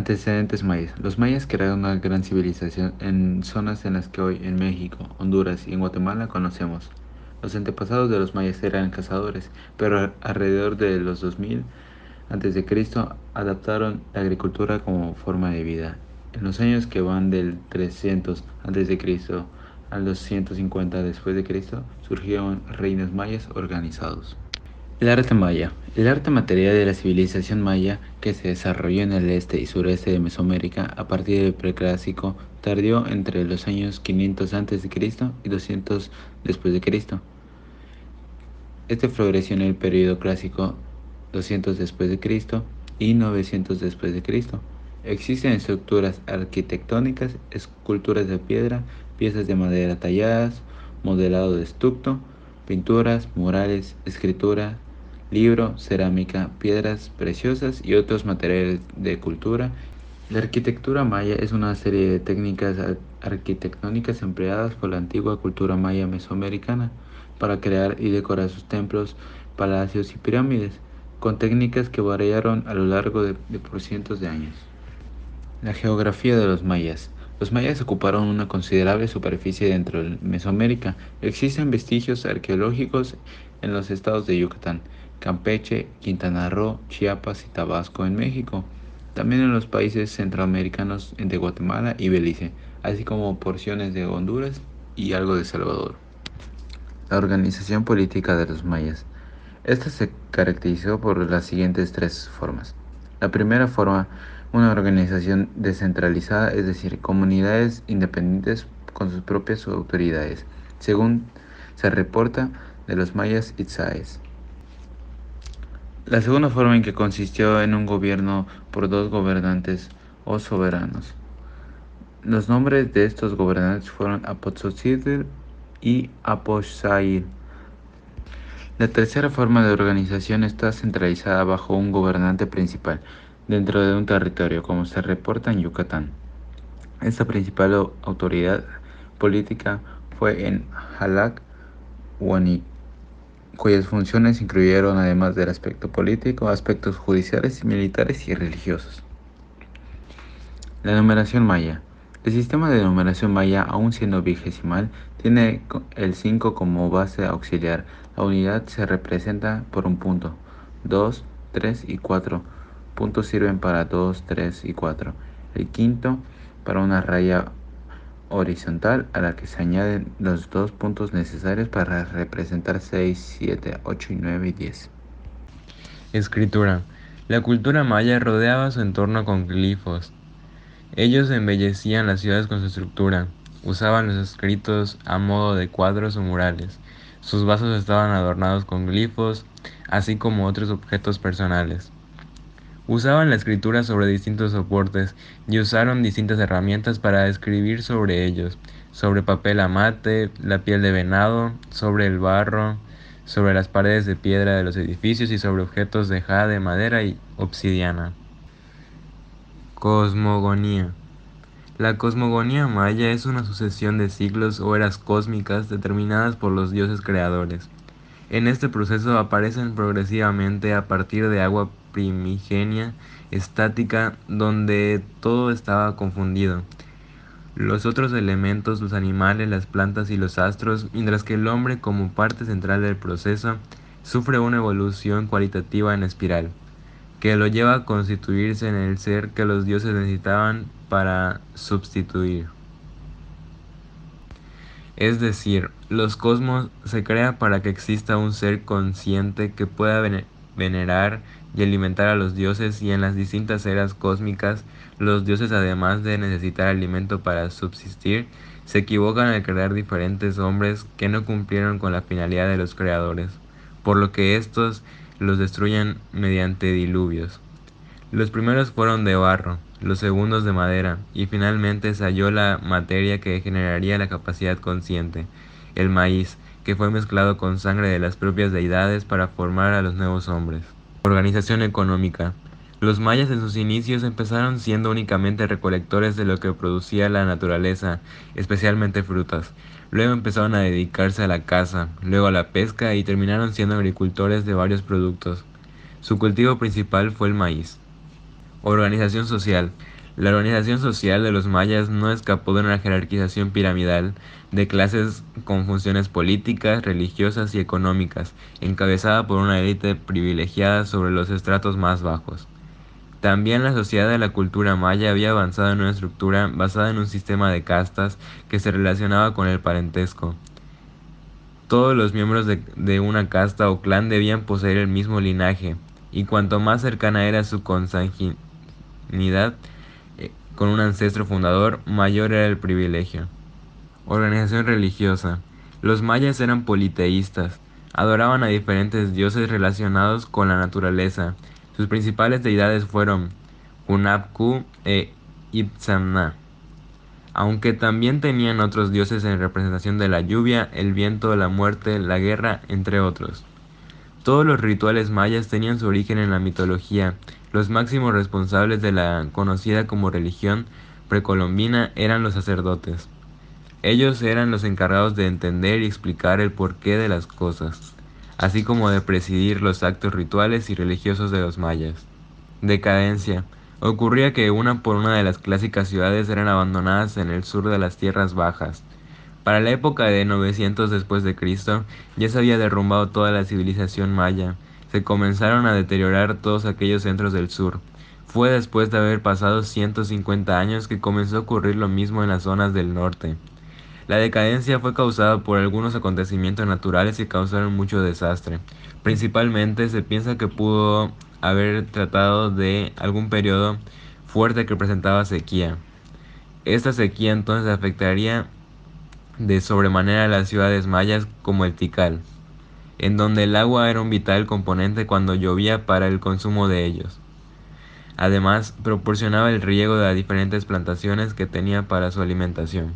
Antecedentes mayas. Los mayas crearon una gran civilización en zonas en las que hoy en México, Honduras y en Guatemala conocemos. Los antepasados de los mayas eran cazadores, pero alrededor de los 2000 a.C. adaptaron la agricultura como forma de vida. En los años que van del 300 a.C. a los 150 después de Cristo, surgieron reinos mayas organizados. El arte maya. El arte material de la civilización maya, que se desarrolló en el este y sureste de Mesoamérica a partir del Preclásico tardío entre los años 500 a.C. y 200 después de Cristo. Este floreció en el período clásico 200 después de Cristo y 900 después de Cristo. Existen estructuras arquitectónicas, esculturas de piedra, piezas de madera talladas, modelado de estuco, pinturas, murales, escritura, libro, cerámica, piedras preciosas y otros materiales de cultura. La arquitectura maya es una serie de técnicas arquitectónicas empleadas por la antigua cultura maya mesoamericana para crear y decorar sus templos, palacios y pirámides, con técnicas que variaron a lo largo de por cientos de años. La geografía de los mayas. Los mayas ocuparon una considerable superficie dentro de Mesoamérica. Existen vestigios arqueológicos en los estados de Yucatán, Campeche, Quintana Roo, Chiapas y Tabasco en México. También en los países centroamericanos de Guatemala y Belice, así como porciones de Honduras y algo de Salvador. La organización política de los mayas. Esta se caracterizó por las siguientes tres formas. La primera forma, una organización descentralizada, es decir, comunidades independientes con sus propias autoridades, según se reporta de los mayas itzáes. La segunda forma en que consistió en un gobierno por dos gobernantes o soberanos. Los nombres de estos gobernantes fueron Apotzotzitlán y Apoxail. La tercera forma de organización está centralizada bajo un gobernante principal dentro de un territorio, como se reporta en Yucatán. Esta principal autoridad política fue en Xalac Huánuco, cuyas funciones incluyeron, además del aspecto político, aspectos judiciales, militares y religiosos. La numeración maya. El sistema de numeración maya, aun siendo vigesimal, tiene el 5 como base auxiliar. La unidad se representa por un punto. 2, 3 y 4 puntos sirven para 2, 3 y 4. El quinto para una raya horizontal a la que se añaden los dos puntos necesarios para representar 6, 7, 8 y 9 y 10. Escritura. La cultura maya rodeaba su entorno con glifos. Ellos embellecían las ciudades con su estructura. Usaban los escritos a modo de cuadros o murales. Sus vasos estaban adornados con glifos, así como otros objetos personales. Usaban la escritura sobre distintos soportes y usaron distintas herramientas para escribir sobre ellos, sobre papel amate, la piel de venado, sobre el barro, sobre las paredes de piedra de los edificios y sobre objetos de jade, madera y obsidiana. Cosmogonía. La cosmogonía maya es una sucesión de ciclos o eras cósmicas determinadas por los dioses creadores. En este proceso aparecen progresivamente a partir de agua primigenia, estática, donde todo estaba confundido. Los otros elementos, los animales, las plantas y los astros, mientras que el hombre, como parte central del proceso, sufre una evolución cualitativa en espiral, que lo lleva a constituirse en el ser que los dioses necesitaban para substituir. Es decir, los cosmos se crea para que exista un ser consciente que pueda venerar y alimentar a los dioses, y en las distintas eras cósmicas, los dioses, además de necesitar alimento para subsistir, se equivocan al crear diferentes hombres que no cumplieron con la finalidad de los creadores, por lo que estos los destruyen mediante diluvios. Los primeros fueron de barro, los segundos de madera, y finalmente se halló la materia que generaría la capacidad consciente, el maíz, que fue mezclado con sangre de las propias deidades para formar a los nuevos hombres. Organización económica. Los mayas en sus inicios empezaron siendo únicamente recolectores de lo que producía la naturaleza, especialmente frutas. Luego empezaron a dedicarse a la caza, luego a la pesca y terminaron siendo agricultores de varios productos. Su cultivo principal fue el maíz. Organización social. La organización social de los mayas no escapó de una jerarquización piramidal de clases con funciones políticas, religiosas y económicas, encabezada por una élite privilegiada sobre los estratos más bajos. También la sociedad de la cultura maya había avanzado en una estructura basada en un sistema de castas que se relacionaba con el parentesco. Todos los miembros de una casta o clan debían poseer el mismo linaje, y cuanto más cercana era su consanguinidad con un ancestro fundador, mayor era el privilegio. Organización religiosa. Los mayas eran politeístas, adoraban a diferentes dioses relacionados con la naturaleza. Sus principales deidades fueron Hunabku e Itzamna, aunque también tenían otros dioses en representación de la lluvia, el viento, la muerte, la guerra, entre otros. Todos los rituales mayas tenían su origen en la mitología. Los máximos responsables de la conocida como religión precolombina eran los sacerdotes. Ellos eran los encargados de entender y explicar el porqué de las cosas, así como de presidir los actos rituales y religiosos de los mayas. Decadencia. Ocurría que una por una de las clásicas ciudades eran abandonadas en el sur de las tierras bajas. Para la época de 900 después de Cristo, ya se había derrumbado toda la civilización maya. Se comenzaron a deteriorar todos aquellos centros del sur. Fue después de haber pasado 150 años que comenzó a ocurrir lo mismo en las zonas del norte. La decadencia fue causada por algunos acontecimientos naturales que causaron mucho desastre. Principalmente se piensa que pudo haber tratado de algún periodo fuerte que presentaba sequía. Esta sequía entonces afectaría de sobremanera a las ciudades mayas como el Tikal, en donde el agua era un vital componente cuando llovía para el consumo de ellos. Además, proporcionaba el riego de las diferentes plantaciones que tenía para su alimentación.